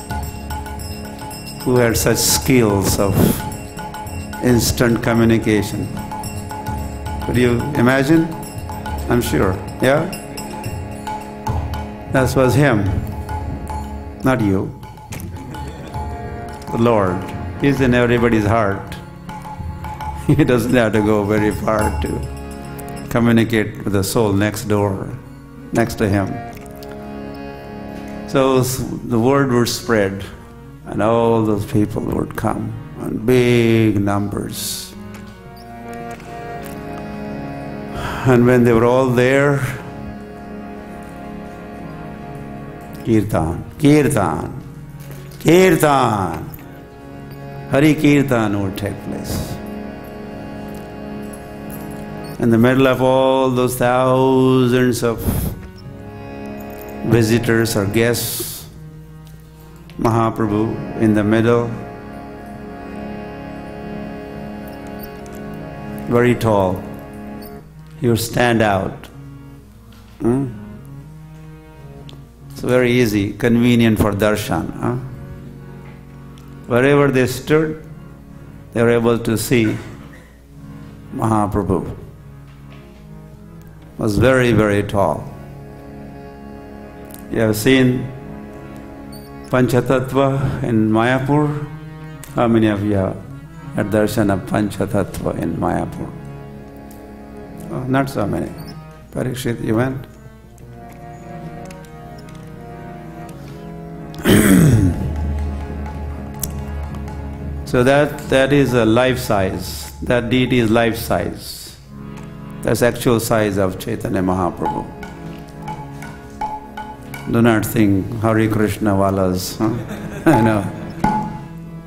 Who had such skills of instant communication? Could you imagine? I'm sure. Yeah? That was him, not you. The Lord. He's in everybody's heart. He doesn't have to go very far to communicate with the soul next door, next to him. So the word would spread, and all those people would come in big numbers. And when they were all there, kirtan, kirtan, kirtan, Hari Kirtan would take place. In the middle of all those thousands of visitors or guests, Mahaprabhu in the middle, very tall. He would stand out. It's very easy, convenient for darshan. Wherever they stood, they were able to see Mahaprabhu. Was very, very tall. You have seen Panchatattva in Mayapur? How many of you had darshan of Panchatattva in Mayapur? Oh, not so many. Parikshit, you went? So that is a life size. That deity is life size. That's actual size of Chaitanya Mahaprabhu. Do not think Hare Krishna Walas, I know.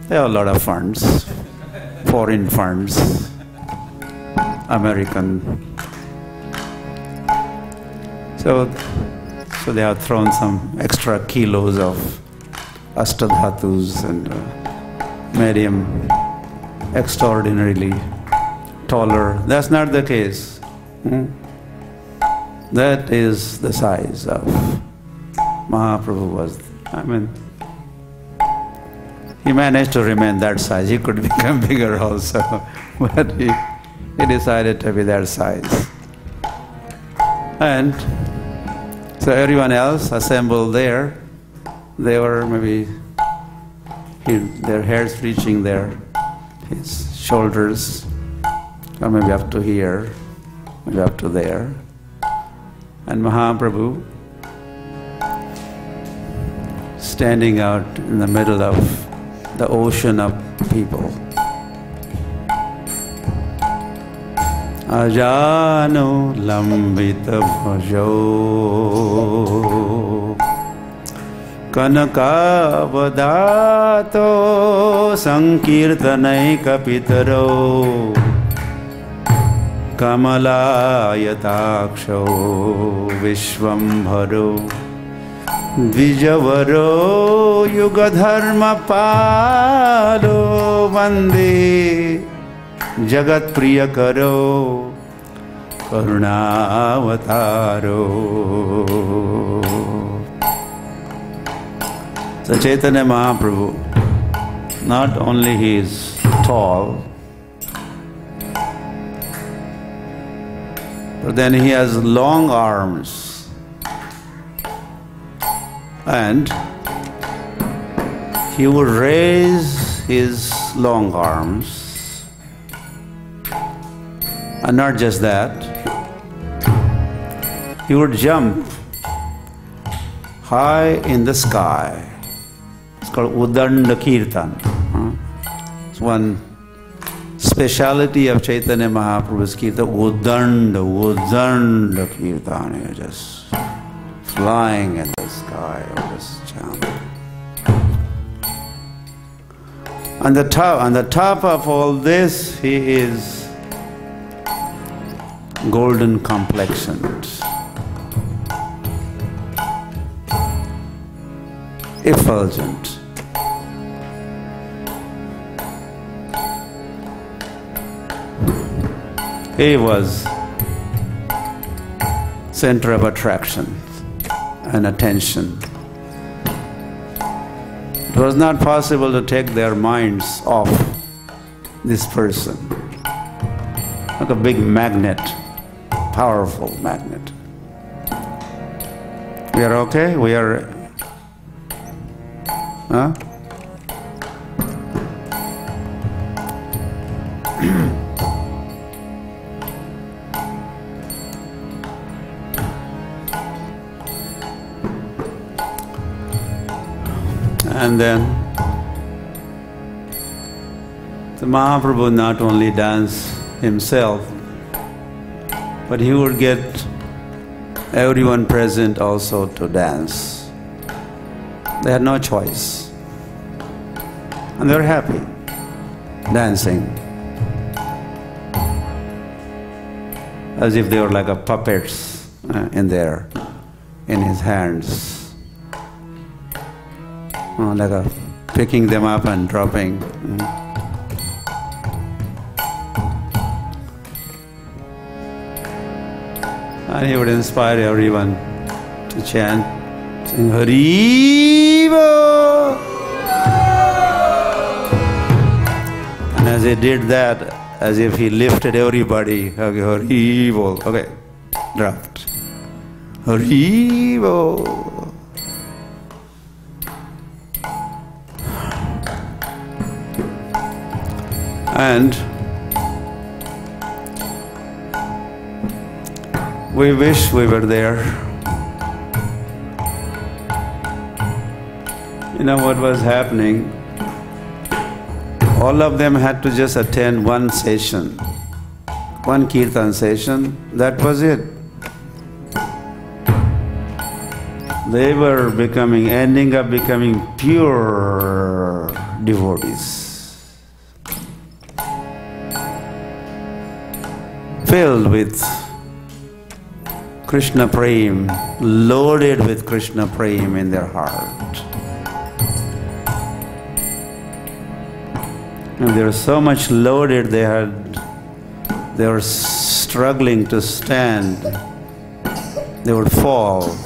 They have a lot of funds, foreign funds, American. So they have thrown some extra kilos of astadhatus and made him extraordinarily taller. That's not the case. That is the size of Mahaprabhu was. He managed to remain that size. He could become bigger also, but he decided to be that size. And so everyone else assembled there. They were maybe their hairs reaching his shoulders, or maybe up to here, maybe up to there. And Mahaprabhu standing out in the middle of the ocean of people. Ajano lambita bhajo kanakavadato sankirtanai kapitaro Kamalayataksho Vishwambharo Vijavaro Yugadharma Palo Vande Jagat Priyakaro Karunavataro. So Chaitanya Mahaprabhu, not only he is tall, but then he has long arms, and he would raise his long arms, and not just that, he would jump high in the sky. It's called Udanda Kirtan. It's one speciality of Chaitanya Mahaprabhu's kirtan, Udanda Kirtan. You're just flying in the sky, just jumping. On the top of all this, he is golden complexioned, effulgent. He was center of attraction and attention. It was not possible to take their minds off this person. Like a big magnet, powerful magnet. We are okay? We are... Huh? And then the Mahaprabhu not only danced himself, but he would get everyone present also to dance. They had no choice. And they were happy, dancing, as if they were like a puppets in his hands. Like a picking them up and dropping. And he would inspire everyone to chant, sing Hari Bo. And as he did that, as if he lifted everybody, okay, Hari Bo, okay, dropped. Hari Bo. And we wish we were there. You know what was happening? All of them had to just attend one session, one kirtan session, that was it. They were ending up becoming pure devotees. Filled with Krishna Prem, loaded with Krishna Prem in their heart. And they were so much loaded, they were struggling to stand. They would fall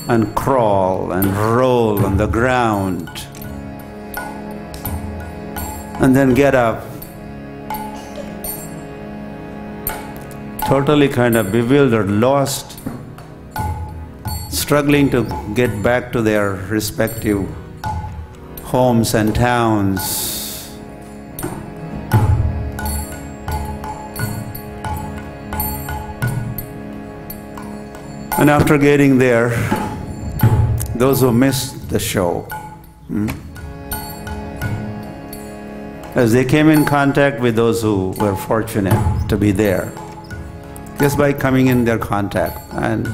and crawl and roll on the ground and then get up. Totally kind of bewildered, lost, struggling to get back to their respective homes and towns. And after getting there, those who missed the show, as they came in contact with those who were fortunate to be there, just by coming in their contact and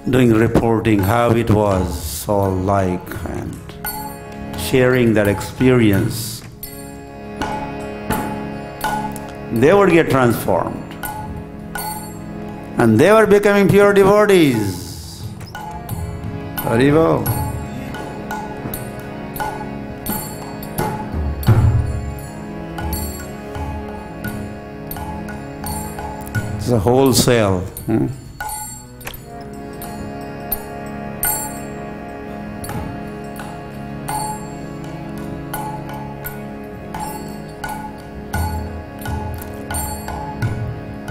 doing reporting how it was all like and sharing that experience, they would get transformed. And they were becoming pure devotees. Haribo. It's a wholesale.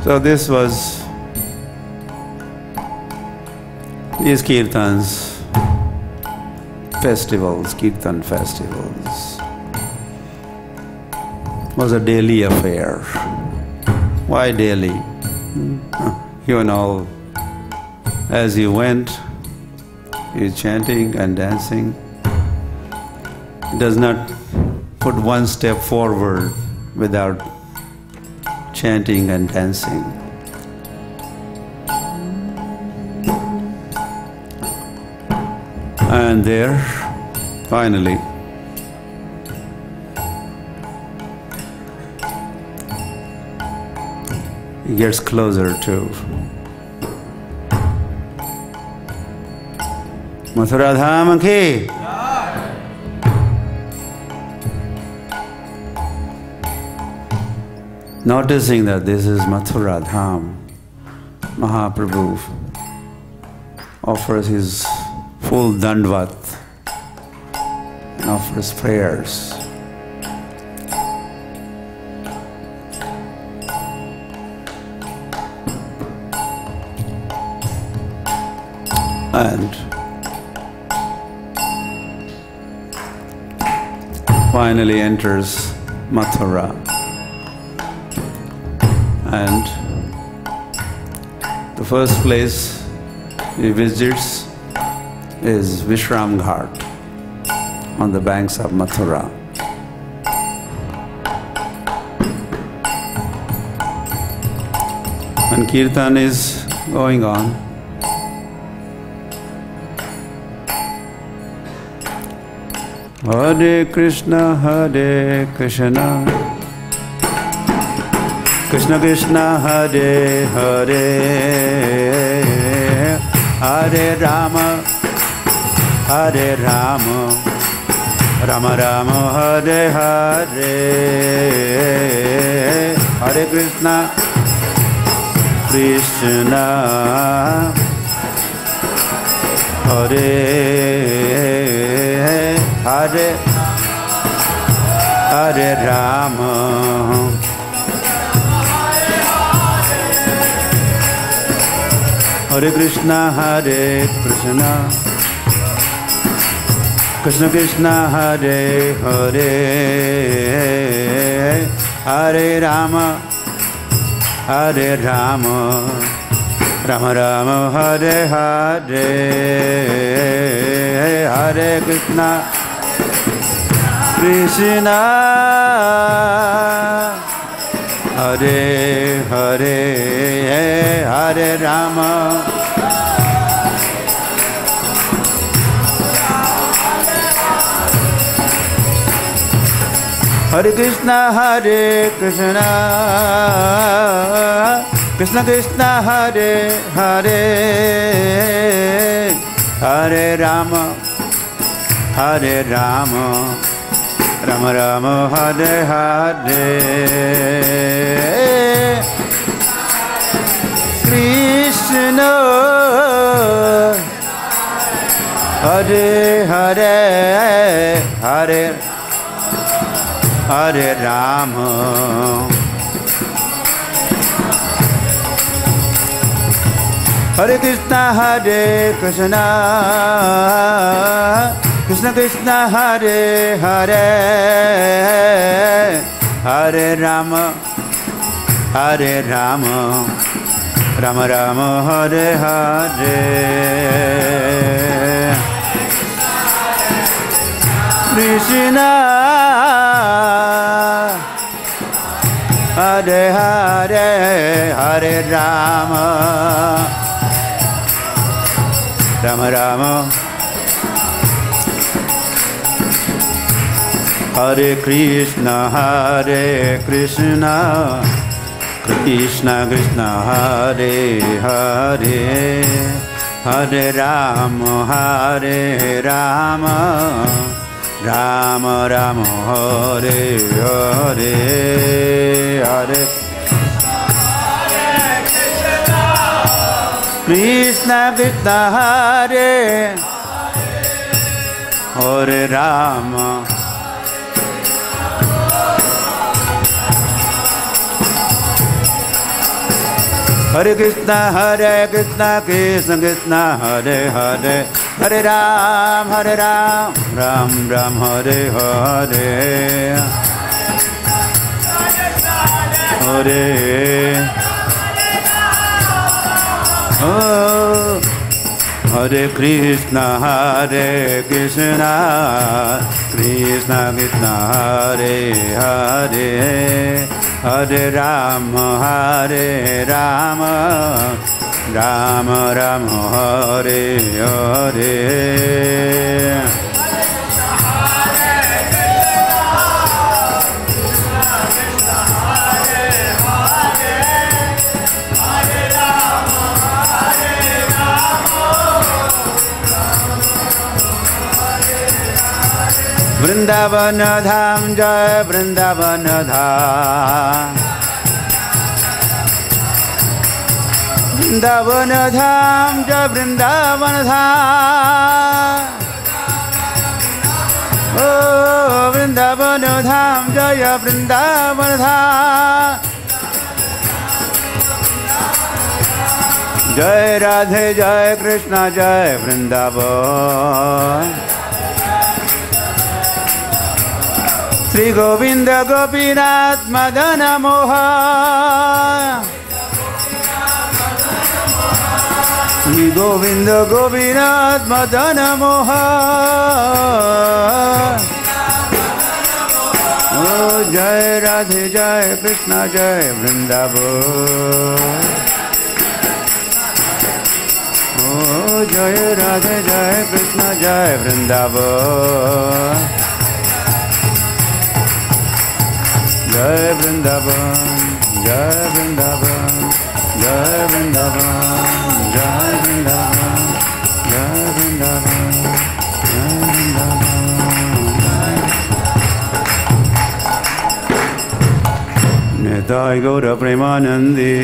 So this was these kirtans, festivals, kirtan festivals, was a daily affair. Why daily? You know, as you went, you're chanting and dancing. It does not put one step forward without chanting and dancing. And there, finally, he gets closer to Mathura Dham ki. noticing that this is Mathura Dham, Mahaprabhu offers his full dandvat and offers prayers. And finally enters Mathura. And the first place he visits is Vishram Ghat on the banks of Mathura. And kirtan is going on. Hare Krishna, Krishna Krishna, Hare Hare, Hare Rama, Hare Rama, Rama Rama, Hare Hare, Hare Krishna, Krishna, Hare Hare, Hare Rama, Hare Krishna, Hare Krishna, Krishna Krishna, Hare Hare, Hare Rama, Hare Rama, Rama Rama, Hare Hare, Hare Krishna, Krishna, Hare Hare, Hare Rama, Hare Krishna, Hare Krishna, Krishna Krishna, Hare Hare, Hare Rama, Hare Rama, Rama Rama, Hare Hare, Krishna, Hare Hare, Hare Hare Rama, Hare Krishna, Hare Krishna, Krishna Krishna, Hare Hare, Hare Rama, Hare Rama, Rama Rama, Hare Hare, Krishna, Hare Hare, Hare Rama, Rama Rama, Hare Krishna, Hare Krishna, Krishna Krishna, Hare Hare, Hare Rama, Hare Rama, Rama Rama, Hare Hare, Hare Krishna Krishna, Hare Hare Rama, Hare Krishna, Krishna Krishna, Hare Hare, Hare Ram, Ram Ram, Hare Hare, Hare Oh, Hare Krishna, Krishna Krishna, Hare Hare, Hare Rama, Rama Rama, Hare Hare. Vrindavan Dham, Jai Vrindavan Dham, Vrindavan धाम जय वृंदावन धाम, ओ वृंदावन धाम जय वृंदावन धाम। जय राधे जय कृष्ण जय वृंदावन, श्री गोविंद गोपीनाथ मदन मोहन, श्री गोविंद गोपीनाथ मदन मोहन। ओ जय राधे जय कृष्ण जय वृंदावन, ओ जय राधे जय कृष्ण जय वृंदावन, जय वृंदावन जय वृंदावन जय वृंदावन जय वृंदावन जय वृंदावन जय वृंदावन। निताय गौर प्रेमानंदी।